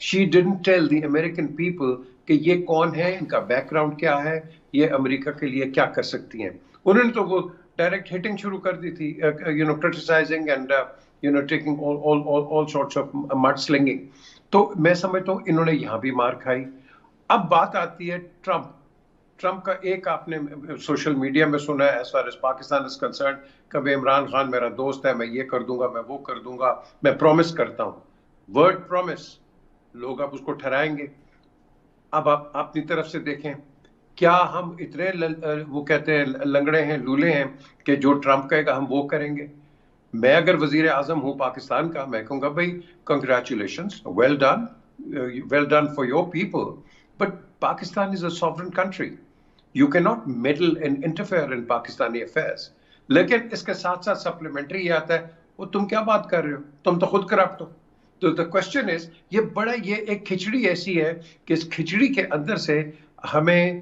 She didn't tell the American people کہ یہ کون ہے, ان کا بیک گراؤنڈ کیا ہے, یہ امریکہ کے لیے کیا کر سکتی ہیں. انہوں نے تو وہ ڈائریکٹ ہٹنگ شروع کر دی تھی, criticizing and taking all sorts of mud slinging. تو میں سمجھتا ہوں انہوں نے یہاں بھی مار کھائی. اب بات آتی ہے ٹرمپ کا. ایک آپ نے سوشل میڈیا میں سنا ہے, as far as Pakistan is concerned, کہ عمران خان میرا دوست ہے, میں یہ کر دوں گا, میں وہ کر دوں گا, میں پرومس کرتا ہوں. ورڈ پرومس, لوگ اب اس کو ٹھہرائیں گے. اب آپ اپنی طرف سے دیکھیں, کیا ہم اتنے وہ کہتے ہیں لنگڑے ہیں, لولے ہیں کہ جو ٹرمپ کہے گا ہم وہ کریں گے؟ میں اگر وزیر اعظم ہوں پاکستان کا, میں کہوں گا بھائی congratulations, well done for your people, but Pakistan is a sovereign country. You can not meddle and interfere in Pakistani affairs. لیکن اس کے ساتھ ساتھ سپلیمنٹری یہ آتا ہے, وہ تم کیا بات کر رہے ہو, تم تو خود کرپٹ ہو. تو the question is, یہ ایک کھچڑی ایسی ہے کہ اس کھچڑی کے اندر سے ہمیں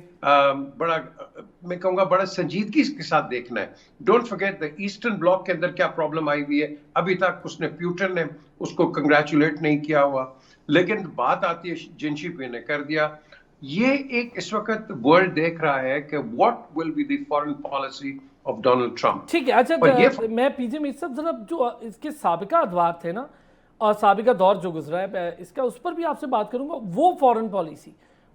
بڑا, میں کہوں گا بڑا سنجیدگی کے ساتھ دیکھنا ہے. Don't forget the eastern block کے اندر کیا پرابلم آئی ہوئی ہے. ابھی تک پیوٹن نے اس کو کنگریچولیٹ نہیں کیا ہوا, لیکن بات آتی ہے جن شی پی نے کر دیا. یہ ایک اس وقت ورلڈ دیکھ رہا ہے کہ what will be the foreign policy of Donald Trump. ٹھیک ہے, اچھا میں پی جے میر صاحب ذرا جو اس کے سابقہ ادوار تھے نا, اور سابقہ دور جو گزرا ہے اس کا, اس پر بھی آپ سے بات کروں گا. وہ فورن پالیسی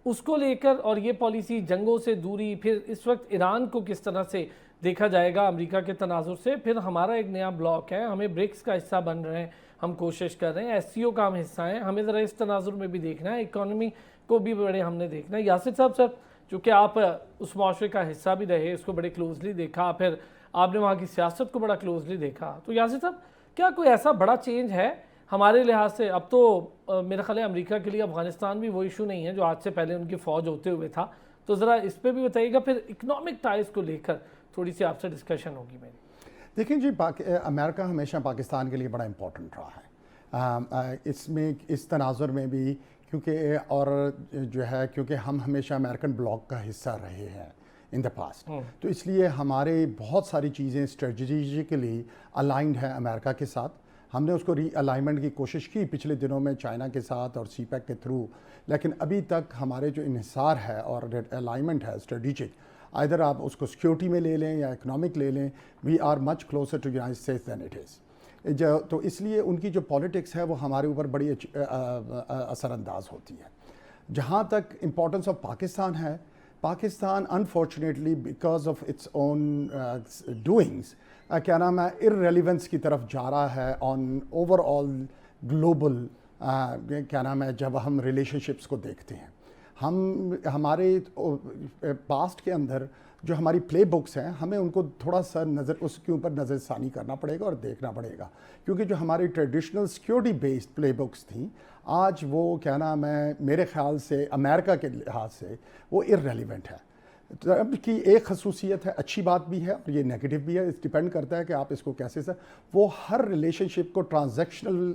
اس کو لے کر, اور یہ پالیسی جنگوں سے دوری, پھر اس وقت ایران کو کس طرح سے دیکھا جائے گا امریکہ کے تناظر سے, پھر ہمارا ایک نیا بلاک ہے, ہمیں برکس کا حصہ بن رہے ہیں, ہم کوشش کر رہے ہیں, ایس سی او کا ہم حصہ ہیں, ہمیں ذرا اس تناظر میں بھی دیکھنا ہے, اکانومی کو بھی بڑے ہم نے دیکھنا ہے. یاسر صاحب سر, چونکہ آپ اس معاشرے کا حصہ بھی رہے, اس کو بڑے کلوزلی دیکھا, پھر آپ نے وہاں کی سیاست کو بڑا کلوزلی دیکھا, تو یاسر صاحب کیا کوئی ایسا بڑا چینج ہے ہمارے لحاظ سے؟ اب تو میرا خیال ہے امریکہ کے لیے افغانستان بھی وہ ایشو نہیں ہے جو آج سے پہلے ان کی فوج ہوتے ہوئے تھا, تو ذرا اس پہ بھی بتائیے گا. پھر اکنامک ٹائز کو لے کر تھوڑی سی آپ سے ڈسکشن ہوگی میری. دیکھیں جی, امریکہ ہمیشہ پاکستان کے لیے بڑا امپورٹنٹ رہا ہے اس میں, اس تناظر میں بھی, کیونکہ اور جو ہے کیونکہ ہم ہمیشہ امریکن بلاک کا حصہ رہے ہیں ان دا پاسٹ, تو اس لیے ہمارے بہت ساری چیزیں اسٹریٹجیکلی الائنڈ ہیں امریکہ کے ساتھ. ہم نے اس کو ری الائنمنٹ کی کوشش کی پچھلے دنوں میں چائنا کے ساتھ اور سی پیک کے تھرو, لیکن ابھی تک ہمارے جو انحصار ہے اور الائنمنٹ ہے اسٹریٹجک, ادھر آپ اس کو سیکیورٹی میں لے لیں یا اکنامک لے لیں, we are much closer to United States than it is. تو اس لیے ان کی جو پالیٹکس ہے وہ ہمارے اوپر بڑی اثر انداز ہوتی ہے. جہاں تک امپورٹنس آف پاکستان ہے, Pakistan unfortunately because of its own doings کیا نام ہے ارریلیونس کی طرف جا رہا ہے آن اوور آل گلوبل, کیا نام ہے, جب ہم ریلیشن شپس کو دیکھتے ہیں. ہم ہمارے پاسٹ کے اندر جو ہماری پلے بکس ہیں, ہمیں ان کو تھوڑا سا اس کے اوپر نظر ثانی کرنا پڑے گا اور دیکھنا پڑے گا, کیونکہ جو ہماری ٹریڈیشنل سیکیورٹی بیسڈ پلے بکس تھیں, آج وہ کیا نام ہے میرے خیال سے امریکہ کے لحاظ سے وہ ارریلیونٹ ہے. ٹرمپ کی ایک خصوصیت ہے, اچھی بات بھی ہے اور یہ نیگیٹو بھی ہے, اس ڈیپینڈ کرتا ہے کہ آپ اس کو کیسے سے, وہ ہر ریلیشن شپ کو ٹرانزیکشنل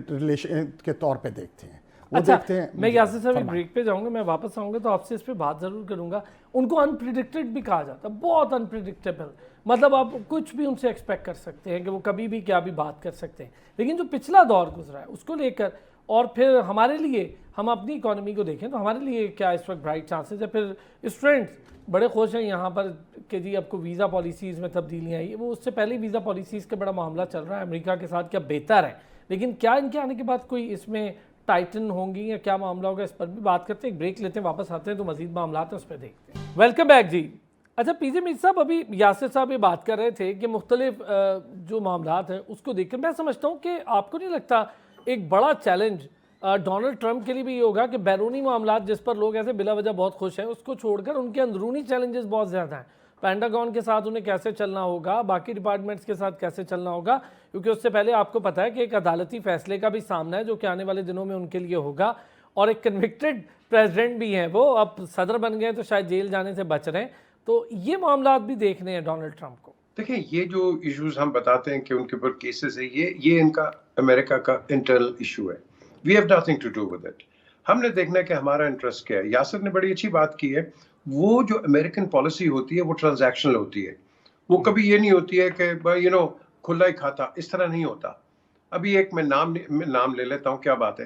ریلیشن کے طور پہ دیکھتے ہیں. اچھا, میں یاسر صاحب ایک بریک پہ جاؤں گا, میں واپس آؤں گا تو آپ سے اس پہ بات ضرور کروں گا. ان کو انپریڈکٹڈ بھی کہا جاتا ہے, بہت انپریڈکٹیبل, مطلب آپ کچھ بھی ان سے ایکسپیکٹ کر سکتے ہیں کہ وہ کبھی بھی کیا بھی بات کر سکتے ہیں. لیکن جو پچھلا دور گزرا ہے اس کو لے کر, اور پھر ہمارے لیے, ہم اپنی اکانومی کو دیکھیں تو ہمارے لیے کیا اس وقت برائٹ چانسز ہے. پھر اسٹوڈنٹس بڑے خوش ہیں یہاں پر کہ جی اب کو ویزا پالیسیز میں تبدیلیاں آئی, وہ اس سے پہلے ویزا پالیسیز کا بڑا معاملہ چل رہا ہے امریکہ کے ساتھ, کیا بہتر ہے, لیکن کیا ان کے آنے کے بعد کوئی اس میں ٹائٹن ہوں گی یا کیا معاملہ ہوگا, اس پر بھی بات کرتے ہیں. ایک بریک لیتے ہیں, واپس آتے ہیں تو مزید معاملات ہیں اس پہ دیکھتے ہیں. ویلکم بیک جی. اچھا پی جے میر صاحب, ابھی یاسر صاحب یہ بات کر رہے تھے کہ مختلف جو معاملات ہیں اس کو دیکھ کر میں سمجھتا ہوں کہ آپ کو نہیں لگتا ایک بڑا چیلنج ڈونلڈ ٹرمپ کے لیے بھی یہ ہوگا کہ بیرونی معاملات جس پر لوگ ایسے بلا وجہ بہت خوش ہیں, اس کو چھوڑ کر ان کے اندرونی چیلنجز بہت زیادہ ہیں. پینٹاگون کے ساتھ انہیں کیسے چلنا ہوگا, باقی ڈپارٹمنٹس کے ساتھ کیسے چلنا ہوگا, کیونکہ اس سے پہلے آپ کو پتہ ہے کہ ایک عدالتی فیصلے کا بھی سامنا ہے جو کہ آنے والے دنوں میں ان کے لیے ہوگا, اور ایک کنوکٹڈ پریزیڈنٹ بھی ہیں, وہ اب صدر بن گئے تو شاید جیل جانے سے بچ رہے ہیں. تو یہ معاملات بھی دیکھنے ہیں ڈونلڈ ٹرمپ کو. دیکھیں, یہ جو ایشوز ہم بتاتے ہیں کہ ان کے اوپر کیسز ہے, یہ ان کا امریکہ کا انٹرنل ایشو ہے. We have nothing to do with it. ہم نے دیکھنا ہے کہ ہمارا انٹرسٹ کیا ہے. یاسر نے بڑی اچھی بات کی ہے, وہ جو امریکن پالیسی ہوتی ہے وہ ٹرانزیکشنل ہوتی ہے. وہ کبھی یہ نہیں ہوتی ہے کہ کھلا ہی کھاتا, اس طرح نہیں ہوتا. ابھی ایک میں نام لے لیتا ہوں, کیا بات ہے,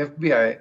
FBI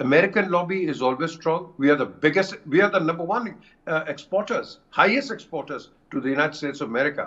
American lobby is always strong. We are the number one exporters, highest exporters to the United States of America.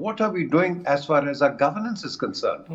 what are we doing as far as our governance is concerned.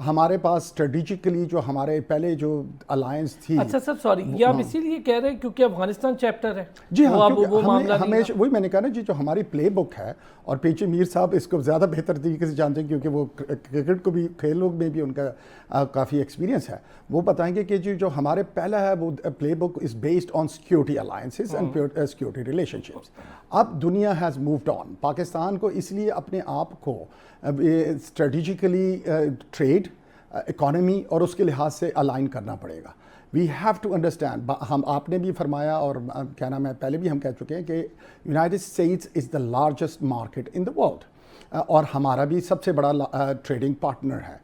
ہمارے پاس strategically جو ہمارے پہلے جو alliance تھی. اچھا sir sorry, یہ آپ اسی لیے کہہ رہے ہیں کیونکہ افغانستان چیپٹر ہے؟ جی ہاں، وہ معاملہ ہمیشہ وہی میں نے کہا نا جی، جو ہماری پلے بک ہے، اور پیچھے میر صاحب اس کو زیادہ بہتر طریقے سے جانتے ہیں کیونکہ وہ کرکٹ کو بھی، کھیلوں میں بھی ان کا کافی ایکسپیرینس ہے. وہ بتائیں گے کہ جو ہمارے پہلا ہے وہ playbook is based on security alliances and security relationships. اب دنیا ہیز مووڈ آن. پاکستان کو اس لیے اپنے آپ کو اسٹریٹجیکلی ٹریڈ، اکانومی اور اس کے لحاظ سے الائن کرنا پڑے گا. We have to understand. آپ نے بھی فرمایا اور کیا نام ہے، پہلے بھی ہم کہہ چکے ہیں کہ United States is the largest market in the world, اور ہمارا بھی سب سے بڑا ٹریڈنگ پارٹنر ہے.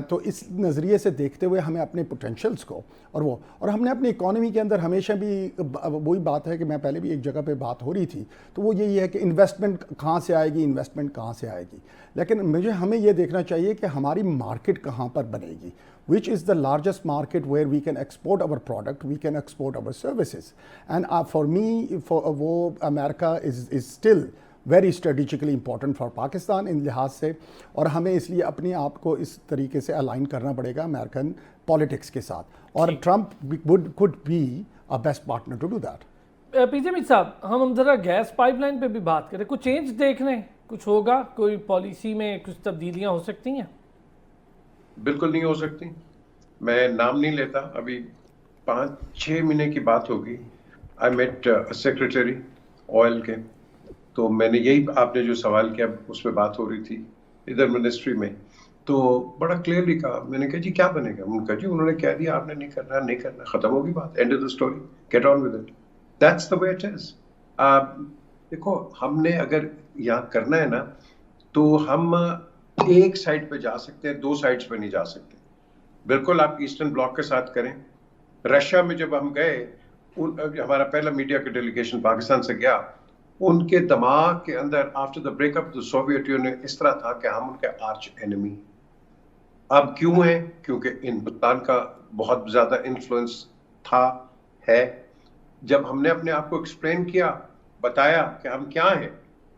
تو اس نظریے سے دیکھتے ہوئے ہمیں اپنے پوٹینشلز کو اور ہم نے اپنی اکانومی کے اندر ہمیشہ بھی وہی بات ہے کہ میں پہلے بھی ایک جگہ پہ بات ہو رہی تھی، تو وہ یہی ہے کہ انویسٹمنٹ کہاں سے آئے گی، انویسٹمنٹ کہاں سے آئے گی. لیکن ہمیں یہ دیکھنا چاہیے کہ ہماری مارکیٹ کہاں پر بنے گی. which is the largest market where we can export our product, we can export our services. And for me, وہ America is still very strategically important for Pakistan in لحاظ سے، اور ہمیں اس لیے اپنے آپ کو اس طریقے سے الائن کرنا پڑے گا امریکن پالیٹکس کے ساتھ، اور Trump could be a best partner to do that. پی جے میر صاحب، ہم ذرا گیس پائپ لائن پہ بھی بات کریں. کچھ چینج دیکھ رہے ہیں؟ کچھ ہوگا؟ کوئی پالیسی میں کچھ تبدیلیاں ہو سکتی ہیں؟ بالکل نہیں ہو سکتی. میں نام نہیں لیتا. ابھی 5-6 مہینے کی بات ہوگی. آئی میٹ سیکریٹری آئل کے، تو میں نے یہی آپ نے جو سوال کیا اس پہ بات ہو رہی تھی ادھر منسٹری میں، تو بڑا کلیئرلی کہا. میں نے کہا جی کیا بنے گا؟ ان کا جی انہوں نے کہہ دیا آپ نے نہیں کرنا، نہیں کرنا، ختم ہوگی بات، end of the story, get on with it. That's the way it is. دیکھو ہم نے اگر یہاں کرنا ہے نا تو ہم ایک سائڈ پہ جا سکتے ہیں، 2 سائڈس پہ نہیں جا سکتے. بالکل آپ ایسٹرن بلاک کے ساتھ کریں. رشیا میں جب ہم گئے، ہمارا پہلا میڈیا کا ڈیلیگیشن پاکستان سے گیا، ان کے دماغ کے اندر after the break up the Soviet Union اس طرح تھا کہ ہم ان کے آرچ اینیمی. اب کیوں ہیں؟ کیونکہ ہندوستان کا بہت زیادہ انفلوئنس تھا، ہے. جب ہم نے اپنے آپ کو ایکسپلین کیا، بتایا کہ ہم کیا ہیں،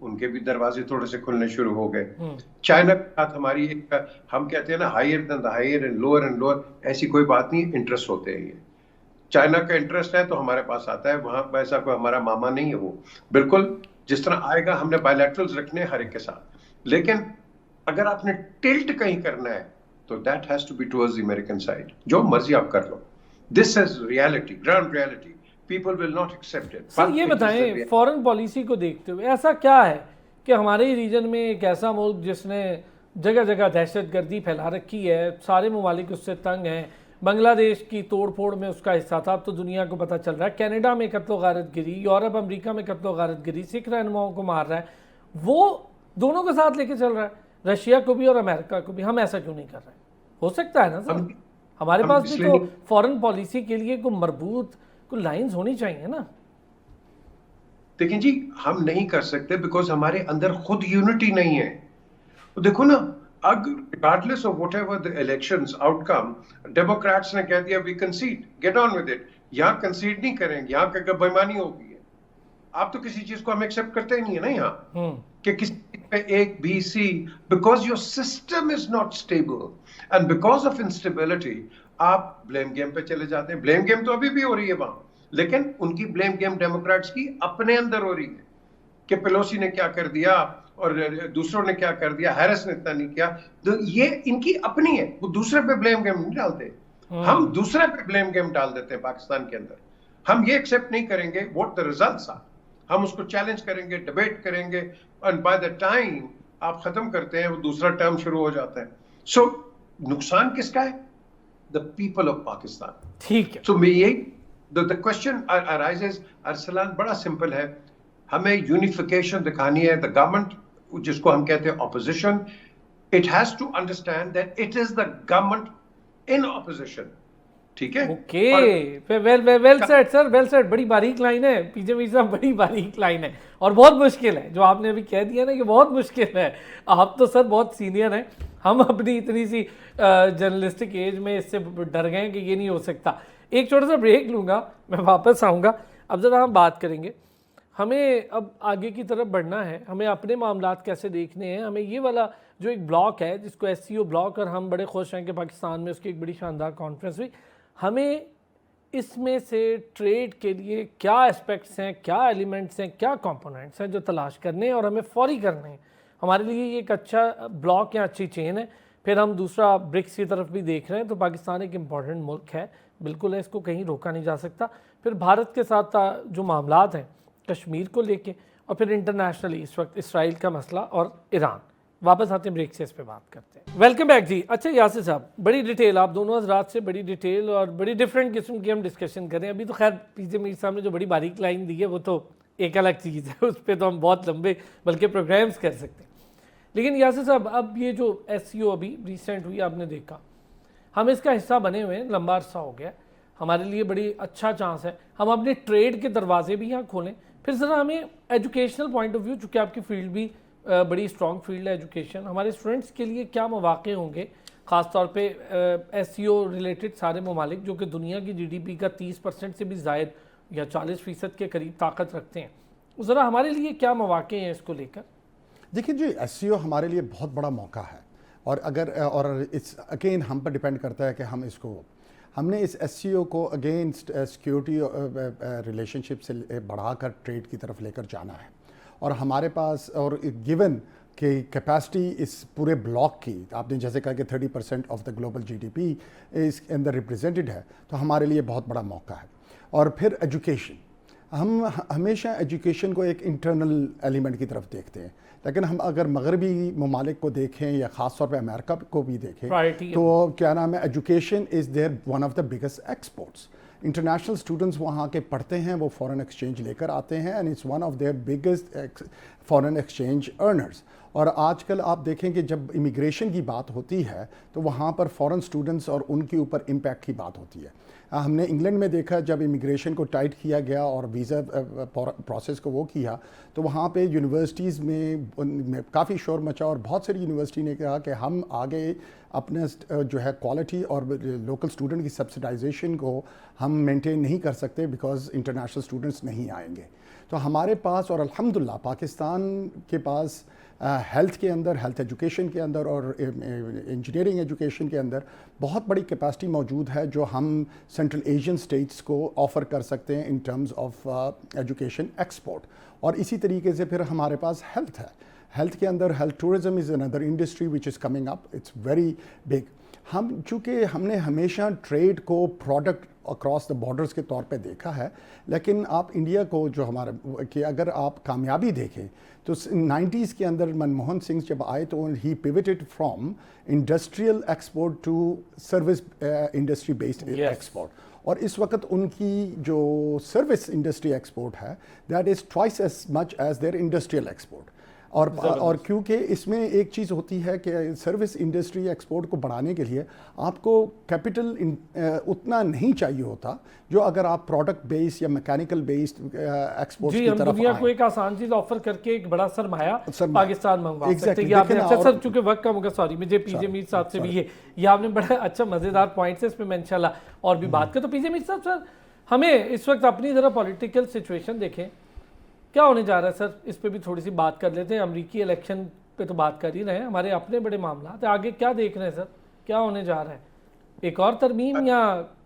ان کے بھی دروازے تھوڑے سے کھلنے شروع ہو گئے. چائنا کے ساتھ ہماری ایک، ہم کہتے ہیں نا higher than the higher and lower, ایسی کوئی بات نہیں. انٹرسٹ ہوتے ہیں. یہ چائنا کا انٹرسٹ ہے تو ہمارے پاس آتا ہے. وہاں ایسا کوئی ہمارا ماما نہیں ہے. وہ بالکل جس طرح آئے گا ہم نے بائیلیٹرلز رکھنے ہر ایک کے ساتھ. لیکن اگر آپ نے ٹلٹ کہیں کرنا ہے تو that has to be towards the American side. جو مرضی آپ کر لو، this is reality, ground reality. People will not accept it. Sir یہ بتائیں، فورن پالیسی کو دیکھتے ہوئے ایسا کیا ہے کہ ہمارے ریجن میں ایک ایسا ملک جس نے جگہ جگہ دہشت گردی پھیلا رکھی ہے، سارے ممالک اس سے تنگ ہیں. بنگلہ دیش کی توڑ پھوڑ میں اس کا حصہ تھا، اب تو دنیا کو پتہ چل رہا ہے. کینیڈا میں قتل و غارت گری، یورپ امریکہ میں قتل و غارت گری، سکھ رہنماؤں کو مار رہا ہے. وہ دونوں کے ساتھ لے کے چل رہا ہے، رشیا کو بھی اور امریکہ کو بھی. ہم ایسا کیوں نہیں کر رہے؟ ہو سکتا ہے نا سر، ہمارے پاس بھی تو فورن پالیسی کے لیے کوئی مربوط لائنز ہونی چاہیے نا. دیکھیں جی ہم نہیں کر سکتے بیکاز ہمارے اندر خود یونٹی نہیں ہے. دیکھو نا، regardless of whatever the elections outcome، democrats نے کہہ دیا we concede, get on with it. یہاں کنسیڈ نہیں کریں گے، یہاں کہ بےمانی ہوگی ہے. آپ تو کسی چیز کو ہم ایکسپٹ کرتے ہی نہیں ہے نا یہاں، کہ کسی پہ ایک B C, because your system is not stable and because of instability آپ بلیم گیم پہ چلے جاتے ہیں. بلیم گیم تو ابھی بھی ہو رہی ہے وہاں، لیکن ان کی بلیم گیم ڈیموکریٹس کی اپنے اندر ہو رہی ہے کہ پیلوسی نے کیا کر دیا اور دوسروں نے کیا کر دیا، ہیرس نے اتنا نہیں کیا. یہ ان کی اپنی ہے، وہ دوسرے پہ بلیم گیم نہیں ڈالتے. ہم دوسرے پہ بلیم گیم ڈال دیتے ہیں پاکستان کے اندر. ہم یہ ایکسپٹ نہیں کریں گے واٹ دا ریزلٹس آر. ہم اس کو چیلنج کریں گے، ڈیبیٹ کریں گے، اینڈ بائی دا ٹائم آپ ختم کرتے ہیں وہ دوسرا ٹرم شروع ہو جاتا ہے. سو نقصان کس کا ہے؟ the people of Pakistan. ٹھیک ہے. So the question arises، Arsalan بڑا سمپل ہے. ہمیں یونیفیکیشن دکھانی ہے. The government جس کو ہم کہتے ہیں opposition، it has to understand that it is the government in opposition. ٹھیک ہے. اوکے، ویل سیڈ سر، ویل سیڈ. بڑی باریک لائن ہے پی جے میر صاحب، بڑی باریک لائن ہے اور بہت مشکل ہے. جو آپ نے ابھی کہہ دیا نا کہ بہت مشکل ہے. آپ تو سر بہت سینئر ہیں، ہم اپنی اتنی سی جرنلسٹک ایج میں اس سے ڈر گئے کہ یہ نہیں ہو سکتا. ایک چھوٹا سا بریک لوں گا، میں واپس آؤں گا. اب ذرا ہم بات کریں گے ہمیں اب آگے کی طرف بڑھنا ہے, ہمیں اپنے معاملات کیسے دیکھنے ہیں, ہمیں یہ والا جو ایک بلاک ہے جس کو ایس سی او بلاک, اور ہم بڑے خوش ہیں کہ پاکستان میں اس کی ایک بڑی شاندار کانفرنس ہوئی, ہمیں اس میں سے ٹریڈ کے لیے کیا اسپیکٹس ہیں, کیا ایلیمنٹس ہیں, کیا کمپوننٹس ہیں جو تلاش کرنے ہیں اور ہمیں فوری کرنے ہیں. ہمارے لیے یہ ایک اچھا بلاک یا اچھی چین ہے. پھر ہم دوسرا برکس کی طرف بھی دیکھ رہے ہیں, تو پاکستان ایک امپورٹنٹ ملک ہے, بالکل ہے, اس کو کہیں روکا نہیں جا سکتا. پھر بھارت کے ساتھ جو معاملات ہیں کشمیر کو لے کے, اور پھر انٹرنیشنلی اس وقت اسرائیل کا مسئلہ اور ایران. واپس آتے ہیں بریک سے, اس پہ بات کرتے ہیں. ویلکم بیک جی. اچھا یاسر صاحب, بڑی ڈیٹیل آپ دونوں حضرات سے, بڑی ڈیٹیل اور بڑی ڈیفرنٹ قسم کی ہم ڈسکشن کریں. ابھی تو خیر پی جے میر صاحب نے جو بڑی باریک لائن دی ہے وہ تو ایک الگ چیز ہے, اس پہ تو ہم بہت لمبے بلکہ پروگرامز کر سکتے ہیں. لیکن یاسر صاحب, اب یہ جو ایس سی او ابھی ریسنٹ ہوئی آپ نے دیکھا, ہم اس کا حصہ بنے ہوئے ہیں, لمبا عرصہ ہو گیا, ہمارے لیے بڑی اچھا چانس ہے ہم اپنے ٹریڈ کے دروازے بھی یہاں کھولیں. پھر ذرا ہمیں ایجوکیشنل پوائنٹ آف ویو, چونکہ آپ کی فیلڈ بھی بڑی اسٹرانگ فیلڈ ہے ایجوکیشن, ہمارے اسٹوڈنٹس کے لیے کیا مواقع ہوں گے, خاص طور پہ ایس سی او ریلیٹڈ سارے ممالک جو کہ دنیا کی جی ڈی پی کا 30% سے بھی زائد یا 40% کے قریب طاقت رکھتے ہیں, ذرا ہمارے لیے کیا مواقع ہیں اس کو لے کر؟ دیکھیں جی, ایس سی او ہمارے لیے بہت بڑا موقع ہے, اور اس اگین ہم پر ڈیپینڈ کرتا ہے کہ ہم نے اس ایس سی او کو اگینسٹ سیکیورٹی ریلیشن شپ سے بڑھا کر ٹریڈ کی طرف لے کر جانا ہے. اور ہمارے پاس, اور گیون کہ کیپیسٹی اس پورے بلاک کی, آپ نے جیسے کہا کہ 30% of the global G D P اس کے اندر ریپرزینٹڈ ہے, تو ہمارے لیے بہت بڑا موقع ہے. اور پھر ایجوکیشن, ہم ہمیشہ ایجوکیشن کو ایک انٹرنل ایلیمنٹ کی طرف دیکھتے ہیں, لیکن ہم اگر مغربی ممالک کو دیکھیں یا خاص طور پہ امریکہ کو بھی دیکھیں تو کیا نام ہے, education is there one of the biggest exports. International students وہاں کے پڑھتے ہیں, وہ فورن ایکسچینج لے کر آتے ہیں, and it's one of their biggest foreign exchange earners. اور آج کل آپ دیکھیں کہ جب امیگریشن کی بات ہوتی ہے تو وہاں پر فورن اسٹوڈنٹس اور ان کے اوپر امپیکٹ کی بات ہوتی ہے. ہم نے انگلینڈ میں دیکھا جب امیگریشن کو ٹائٹ کیا گیا اور ویزا پروسیس کو وہ کیا, تو وہاں پہ یونیورسٹیز میں کافی شور مچا, اور بہت ساری یونیورسٹی نے کہا کہ ہم آگے اپنے جو ہے کوالٹی اور لوکل اسٹوڈنٹ کی سبسڈائزیشن کو ہم مینٹین نہیں کر سکتے بیکاز انٹرنیشنل اسٹوڈنٹس نہیں آئیں گے. تو ہمارے پاس, اور الحمدللہ پاکستان کے پاس ہیلتھ کے اندر, ہیلتھ ایجوکیشن کے اندر اور انجینئرنگ ایجوکیشن کے اندر بہت بڑی کیپیسٹی موجود ہے جو ہم سینٹرل ایشین اسٹیٹس کو آفر کر سکتے ہیں in terms of education export. اور اسی طریقے سے پھر ہمارے پاس ہیلتھ ہے. ہیلتھ کے اندر ہیلتھ ٹورزم از اندر industry which is coming up, it's very big. چونکہ ہم نے ہمیشہ ٹریڈ کو پروڈکٹ اکراس دا بارڈرز کے طور پہ دیکھا ہے, لیکن آپ انڈیا کو جو ہمارا کہ اگر آپ کامیابی دیکھیں تو 90s کے اندر منموہن سنگھ جب آئے تو he pivoted from industrial export to service industry based export. اور اس وقت ان کی جو سروس انڈسٹری ایکسپورٹ ہے that is twice as much as their industrial export. اور کیونکہ اس میں ایک چیز ہوتی ہے کہ سروس انڈسٹری ایکسپورٹ کو بڑھانے کے لیے آپ کو کیپٹل اتنا نہیں چاہیے ہوتا جو اگر آپ پروڈکٹ بیس یا میکینیکل بیسڈ ایکسپورٹ کی طرف آئیں. دنیا کو ایک آسان چیز آفر کر کے ایک بڑا سرمایہ پاکستان منگوا سکتے ہیں. یہ آپ نے اچھا سر, چونکہ وقت کم ہوگا, سوری مجھے پی جے میر صاحب سے بھی یہ آپ نے بڑا اچھا مزیدار پوائنٹس ہے, اس پہ میں انشاءاللہ اور بھی بات کرتا ہوں. پی جے میر صاحب, سر ہمیں اس وقت اپنی ذرا پولیٹیکل سچویشن دیکھیں, کیا ہونے جا رہا ہے سر, اس پہ بھی تھوڑی سی بات کر لیتے ہیں. امریکی الیکشن پہ تو بات کر ہی رہے ہیں, ہمارے اپنے بڑے معاملات ہیں, آگے کیا دیکھ رہے ہیں سر, کیا ہونے جا رہا ہے, ایک اور ترمیم یا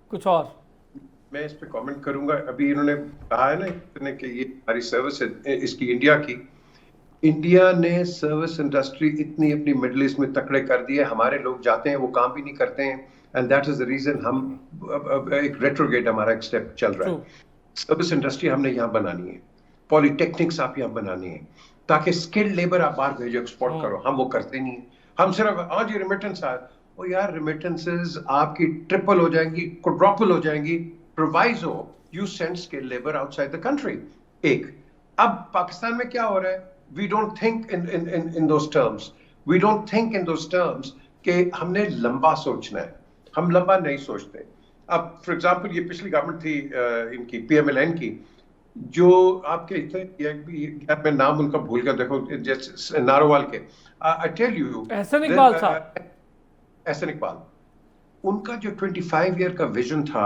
کچھ اور؟ میں اس پہ کامنٹ کروں گا. ابھی انہوں نے کہا ہے نا کہ یہ ہماری سروس ہے اس کی انڈیا کی, انڈیا نے سروس انڈسٹری اتنی اپنی مڈل ایسٹ میں تکڑے کر دی ہے, ہمارے لوگ جاتے ہیں وہ کام بھی نہیں کرتے ہیں, and that is the reason ہم ایک ریٹروگیٹ ہمارا ایک اسٹیپ چل رہا ہے. سروس انڈسٹری ہم نے یہاں بنانی ہے, پولی ٹیکنکس آپ یہاں بنانی ہے تاکہ اسکلڈ لیبر آپ باہر بھیجو, ایکسپورٹ کرو. ہم وہ کرتے نہیں ہیں, ہم صرف آج یہ ریمیٹنس آئے, وہ یار ریمیٹنسز آپ کی ٹرپل ہو جائیں گی, کوڈروپل ہو جائیں گی, proviso you send skilled labour outside the country. ایک اب پاکستان میں کیا ہو رہا ہے, we don't think in those terms, we don't think in those terms کہ ہم نے لمبا سوچنا ہے, ہم لمبا نہیں سوچتے. اب فار ایگزامپل یہ پچھلی گورنمنٹ تھی ان کی پی ایم ایل این کی, جو آپ کے میں نام ان کا بھول گیا, دیکھو جیسے نارووال کے, I tell you, Ahsan Iqbal صاحب, احسن اقبال, ان کا جو 25 ایئر کا ویژن تھا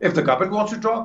If the government wants to talk,